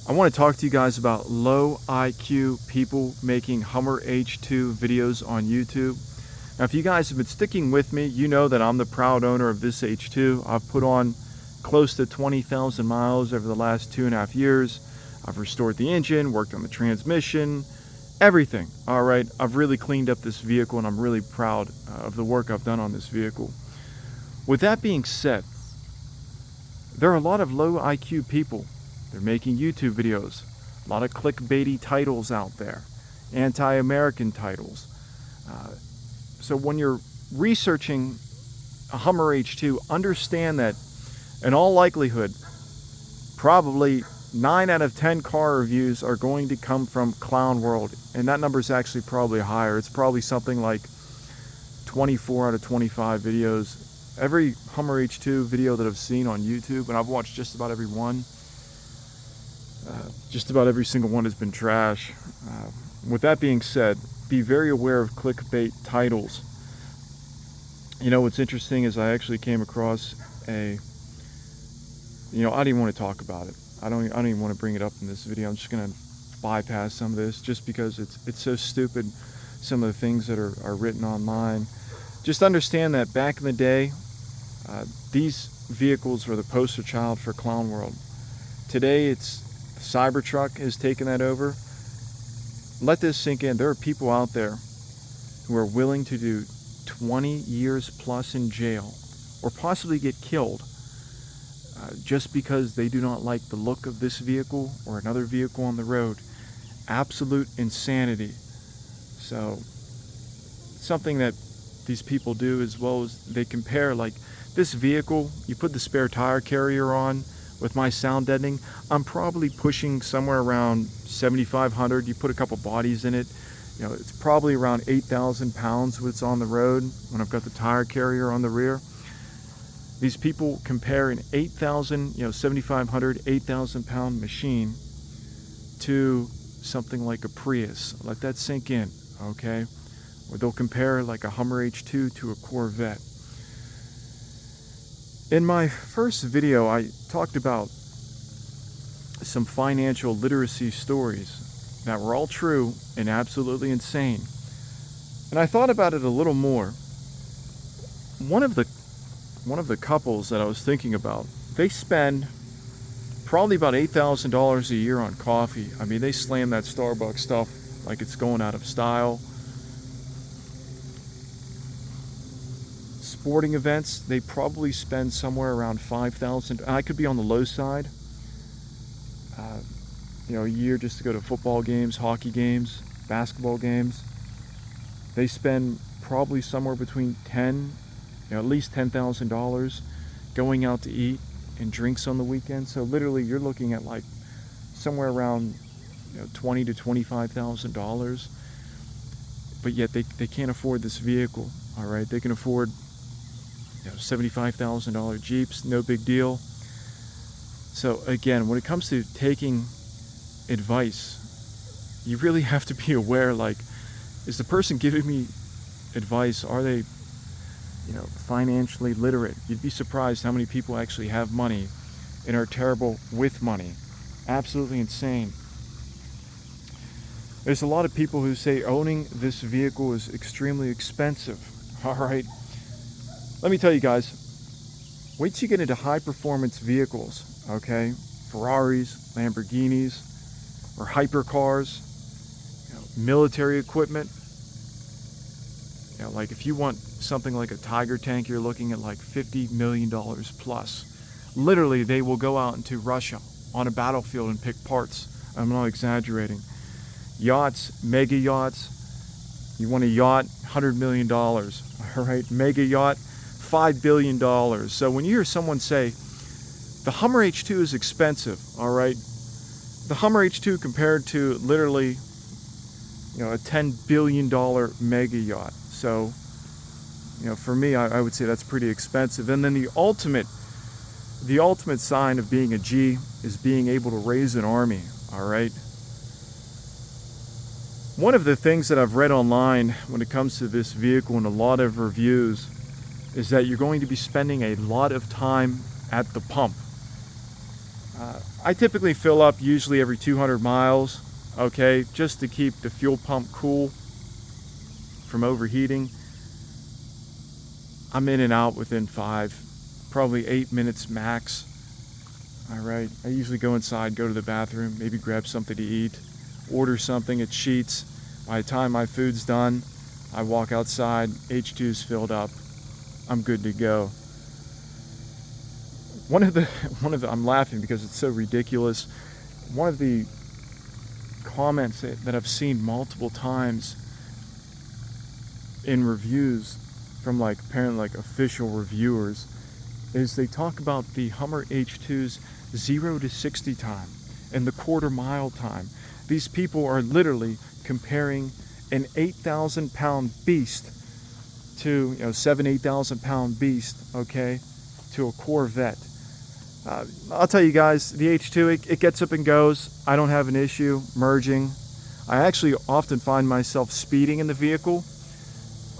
I want to talk to you guys about low IQ people making Hummer H2 videos on YouTube. Now, if you guys have been sticking with me, you know that I'm the proud owner of this H2. I've put on close to 20,000 miles over the last 2.5 years. I've restored the engine, worked on the transmission, everything. All right, I've really cleaned up this vehicle and I'm really proud of the work I've done on this vehicle. With that being said, there are a lot of low IQ people. They're making YouTube videos, a lot of clickbaity titles out there, anti-American titles. So when you're researching a Hummer H2, understand that in all likelihood, probably 9 out of 10 car reviews are going to come from Clown World, and that number is actually probably higher. It's probably something like 24 out of 25 videos. Every Hummer H2 video that I've seen on YouTube, and I've watched just about every one, just about every single one has been trash. With that being said, be very aware of clickbait titles. You know, what's interesting is I actually came across I don't even want to talk about it. I don't even want to bring it up in this video. I'm just going to bypass some of this just because it's so stupid, some of the things that are written online. Just understand that back in the day, these vehicles were the poster child for Clown World. Today, it's Cybertruck has taken that over. Let this sink in. There are people out there who are willing to do 20 years plus in jail or possibly get killed just because they do not like the look of this vehicle or another vehicle on the road. Absolute insanity. So something that these people do as well as they compare, like this vehicle, you put the spare tire carrier on with my sound deadening, I'm probably pushing somewhere around 7,500. You put a couple bodies in it, you know, it's probably around 8,000 pounds when it's on the road when I've got the tire carrier on the rear. These people compare an 7,500, 8,000 pound machine to something like a Prius. Let that sink in, okay? Or they'll compare like a Hummer H2 to a Corvette. In my first video, I talked about some financial literacy stories that were all true and absolutely insane. And I thought about it a little more. One of the couples that I was thinking about, they spend probably about $8,000 a year on coffee. I mean, they slam that Starbucks stuff like it's going out of style. Sporting events, they probably spend somewhere around $5,000. I could be on the low side. A year just to go to football games, hockey games, basketball games. They spend probably somewhere between at least $10,000 going out to eat and drinks on the weekend. So literally, you're looking at like somewhere around $20,000 to $25,000. But yet they can't afford this vehicle. All right, they can afford $75,000 Jeeps, no big deal. So again, when it comes to taking advice, you really have to be aware, like, is the person giving me advice, are they financially literate? You'd be surprised how many people actually have money and are terrible with money. Absolutely insane. There's a lot of people who say owning this vehicle is extremely expensive. All right, let me tell you guys, wait till you get into high performance vehicles, okay? Ferraris, Lamborghinis, or hypercars, military equipment. Like if you want something like a Tiger tank, you're looking at like $50 million plus. Literally, they will go out into Russia on a battlefield and pick parts. I'm not exaggerating. Yachts, mega yachts. You want a yacht, $100 million. All right, mega yacht, $5 billion. So when you hear someone say, the Hummer H2 is expensive, all right, the Hummer H2 compared to literally, a $10 billion mega yacht. So, for me, I would say that's pretty expensive. And then the ultimate sign of being a G is being able to raise an army, all right? One of the things that I've read online when it comes to this vehicle and a lot of reviews is that you're going to be spending a lot of time at the pump. I typically fill up usually every 200 miles, okay, just to keep the fuel pump cool from overheating. I'm in and out within 5, probably 8 minutes max. All right, I usually go inside, go to the bathroom, maybe grab something to eat, order something at Sheetz. By the time my food's done, I walk outside, H2's filled up, I'm good to go. One of the, I'm laughing because it's so ridiculous. One of the comments that I've seen multiple times in reviews from like apparently like official reviewers is they talk about the Hummer H2's 0 to 60 time and the quarter mile time. These people are literally comparing an 8,000 pound beast to 8,000 pound beast, okay, to a Corvette. I'll tell you guys, the H2, it gets up and goes. I don't have an issue merging. I actually often find myself speeding in the vehicle.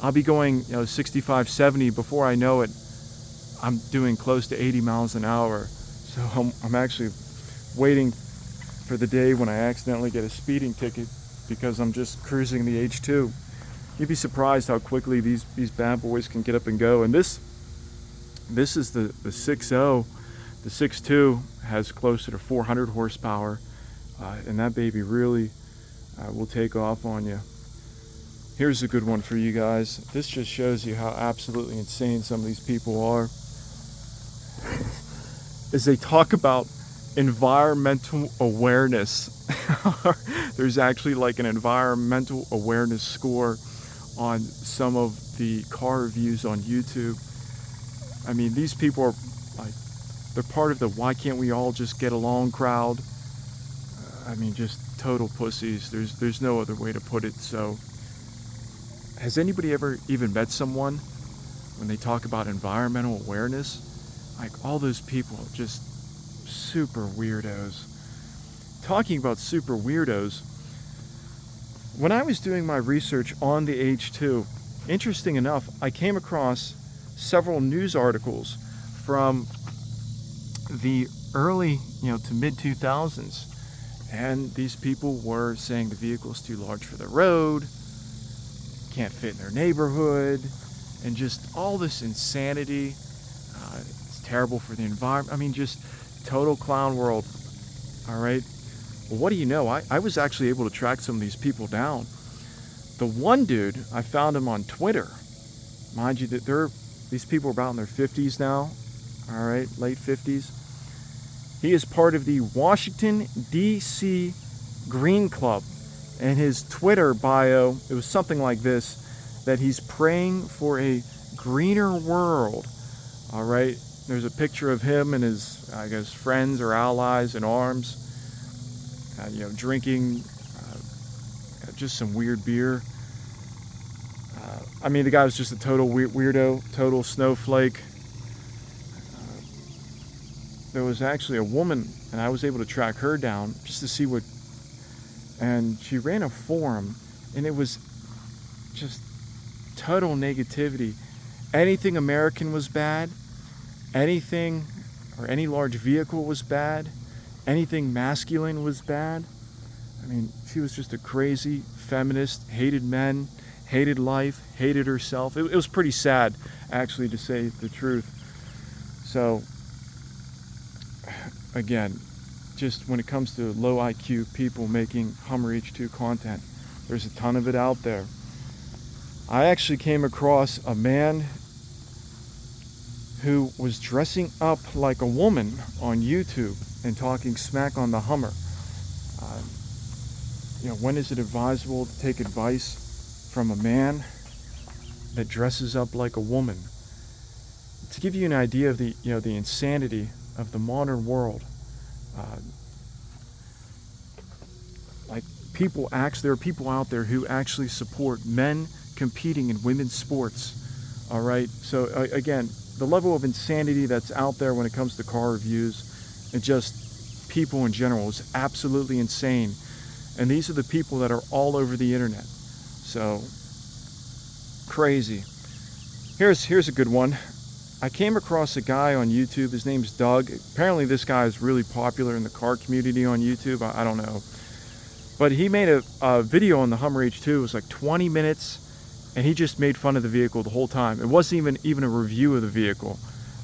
I'll be going 65, 70. Before I know it, I'm doing close to 80 miles an hour. So I'm actually waiting for the day when I accidentally get a speeding ticket because I'm just cruising the H2. You'd be surprised how quickly these bad boys can get up and go. And this is the 6.0. The 6.2 has closer to 400 horsepower, and that baby really will take off on you. Here's a good one for you guys. This just shows you how absolutely insane some of these people are. As they talk about environmental awareness. There's actually like an environmental awareness score on some of the car reviews on YouTube. I mean, these people are like, they're part of the why can't we all just get along crowd. I mean, just total pussies. There's no other way to put it. So has anybody ever even met someone when they talk about environmental awareness? Like, all those people are just super weirdos. Talking about super weirdos, when I was doing my research on the H2, interesting enough, I came across several news articles from the early, to mid 2000s, and these people were saying the vehicle's too large for the road, can't fit in their neighborhood, and just all this insanity. It's terrible for the environment. I mean, just total clown world. All right. Well, what do you know? I was actually able to track some of these people down. The one dude, I found him on Twitter. Mind you, that these people are about in their 50s now. All right, late 50s. He is part of the Washington, D.C. Green Club. And his Twitter bio, it was something like this, that he's praying for a greener world. All right. There's a picture of him and his, I guess, friends or allies in arms, drinking just some weird beer. I mean, the guy was just a total weirdo, total snowflake. There was actually a woman, and I was able to track her down just to see what, and she ran a forum, and it was just total negativity. Anything American was bad. Anything or any large vehicle was bad. Anything masculine was bad. I mean, she was just a crazy feminist, hated men, hated life, hated herself. It was pretty sad, actually, to say the truth. So, again, just when it comes to low IQ people making Hummer H2 content, there's a ton of it out there. I actually came across a man who was dressing up like a woman on YouTube and talking smack on the Hummer. When is it advisable to take advice from a man that dresses up like a woman? To give you an idea of the insanity of the modern world, there are people out there who actually support men competing in women's sports. All right, so again, the level of insanity that's out there when it comes to car reviews and just people in general is absolutely insane. And these are the people that are all over the internet. So crazy. Here's a good one. I came across a guy on YouTube. His name's Doug. Apparently this guy is really popular in the car community on YouTube. I don't know. But he made a video on the Hummer H2. It was like 20 minutes, and he just made fun of the vehicle the whole time. It wasn't even a review of the vehicle.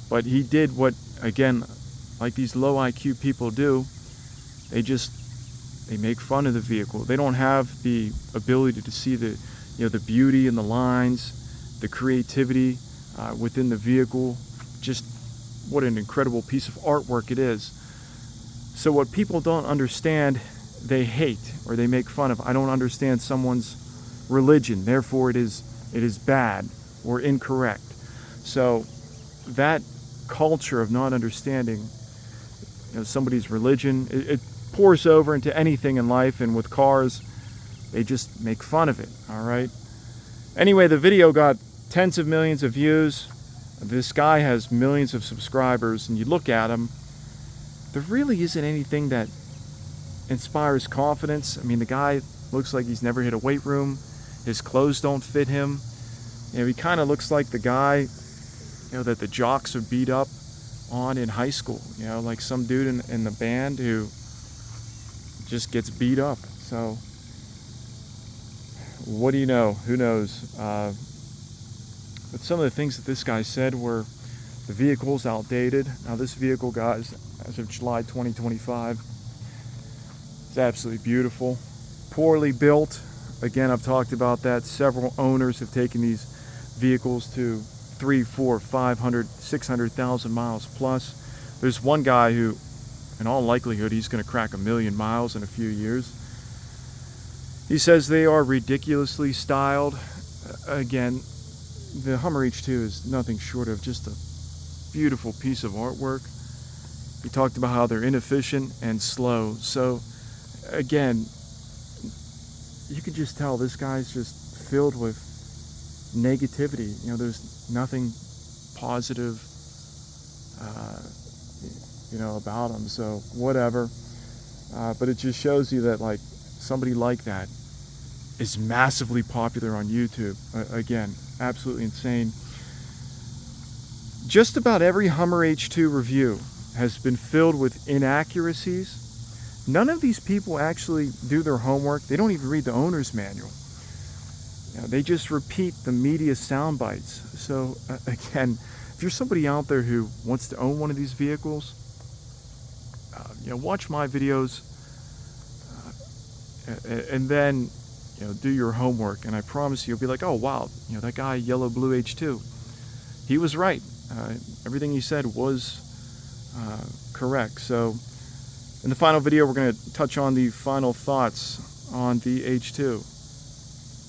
But he did what, again, like these low IQ people do. They make fun of the vehicle. They don't have the ability to see the, the beauty in the lines, the creativity within the vehicle. Just what an incredible piece of artwork it is. So what people don't understand, they hate or they make fun of. I don't understand someone's religion, therefore it is bad or incorrect. So that culture of not understanding somebody's religion, it pours over into anything in life, and with cars they just make fun of it. All right, anyway, the video got tens of millions of views. This guy has millions of subscribers, and you look at him, there really isn't anything that inspires confidence. I mean, the guy looks like he's never hit a weight room. His clothes don't fit him. He kind of looks like the guy that the jocks would beat up on in high school, like some dude in the band who just gets beat up. So what do you know? Who knows? But some of the things that this guy said were the vehicle's outdated. Now this vehicle, guys, as of July 2025, is absolutely beautiful. Poorly built. Again, I've talked about that. Several owners have taken these vehicles to 300, 400, 500, 600,000 miles plus. There's one guy who, in all likelihood, he's going to crack 1 million miles in a few years. He says they are ridiculously styled. Again, the Hummer H2 is nothing short of just a beautiful piece of artwork. He talked about how they're inefficient and slow. So, again, you can just tell this guy's just filled with negativity. There's nothing positive, about him. So whatever. But it just shows you that like somebody like that is massively popular on YouTube. Again, absolutely insane. Just about every Hummer H2 review has been filled with inaccuracies. None of these people actually do their homework. They don't even read the owner's manual. They just repeat the media sound bites. So again, if you're somebody out there who wants to own one of these vehicles, watch my videos and then do your homework, and I promise you'll be like, oh wow, that guy Yellow Blue H2, he was right. Everything he said was correct. So in the final video, we're going to touch on the final thoughts on the H2.